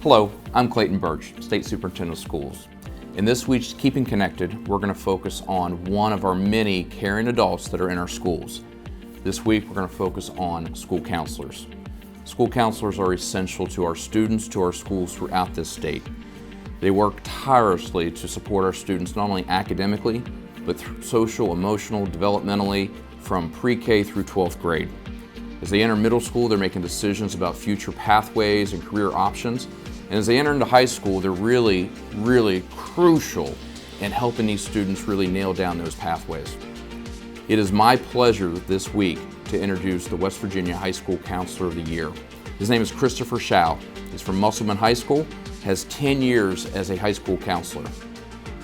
Hello, I'm Clayton Birch, State Superintendent of Schools. In this week's Keeping Connected, we're going to focus on one of our many caring adults that are in our schools. This week, we're going to focus on school counselors. School counselors are essential to our students, to our schools throughout this state. They work tirelessly to support our students not only academically, but social, emotional, developmentally, from pre-K through 12th grade. As they enter middle school, they're making decisions about future pathways and career options. And as they enter into high school, they're really crucial in helping these students really nail down those pathways. It is my pleasure this week to introduce the West Virginia High School Counselor of the Year. His name is Christopher Showe. He's from Musselman High School, has 10 years as a high school counselor.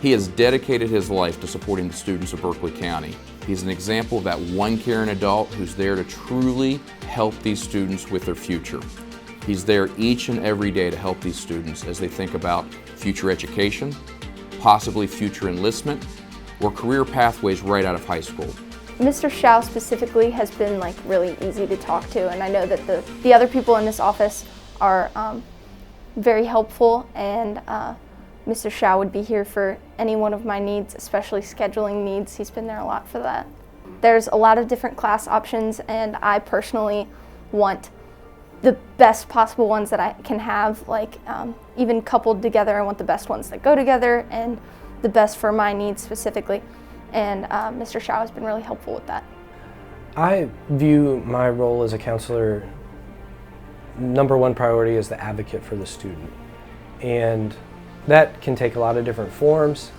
He has dedicated his life to supporting the students of Berkeley County. He's an example of that one caring adult who's there to truly help these students with their future. He's there each and every day to help these students as they think about future education, possibly future enlistment, or career pathways right out of high school. Mr. Showe specifically has been really easy to talk to, and I know that the other people in this office are very helpful, and Mr. Showe would be here for any one of my needs, especially scheduling needs. He's been there a lot for that. There's a lot of different class options, and I personally want the best possible ones that I can have, even coupled together. I want the best ones that go together and the best for my needs specifically. And Mr. Showe has been really helpful with that. I view my role as a counselor, number one priority is the advocate for the student. And that can take a lot of different forms,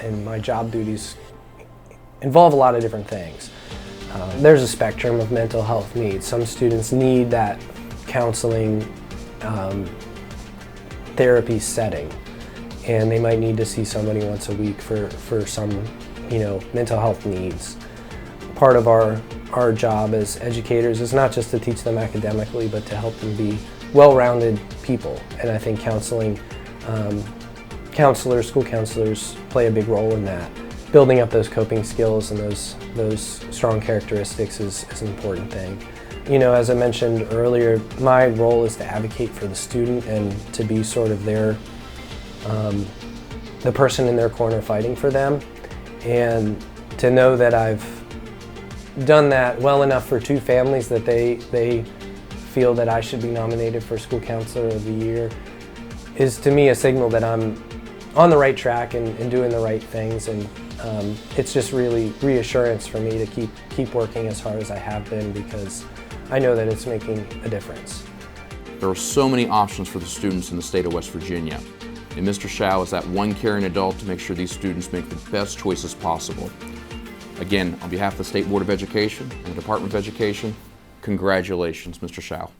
and my job duties involve a lot of different things. There's a spectrum of mental health needs. Some students need that counseling therapy setting, and they might need to see somebody once a week for some mental health needs. Part of our job as educators is not just to teach them academically, but to help them be well-rounded people. And I think school counselors play a big role in that. Building up those coping skills and those strong characteristics is an important thing. As I mentioned earlier, my role is to advocate for the student and to be sort of the person in their corner fighting for them. And to know that I've done that well enough for two families that they feel that I should be nominated for School Counselor of the Year is to me a signal that I'm on the right track and doing the right things, and it's just really reassurance for me to keep working as hard as I have been, because I know that it's making a difference. There are so many options for the students in the state of West Virginia, and Mr. Showe is that one caring adult to make sure these students make the best choices possible. Again, on behalf of the State Board of Education and the Department of Education, congratulations, Mr. Showe.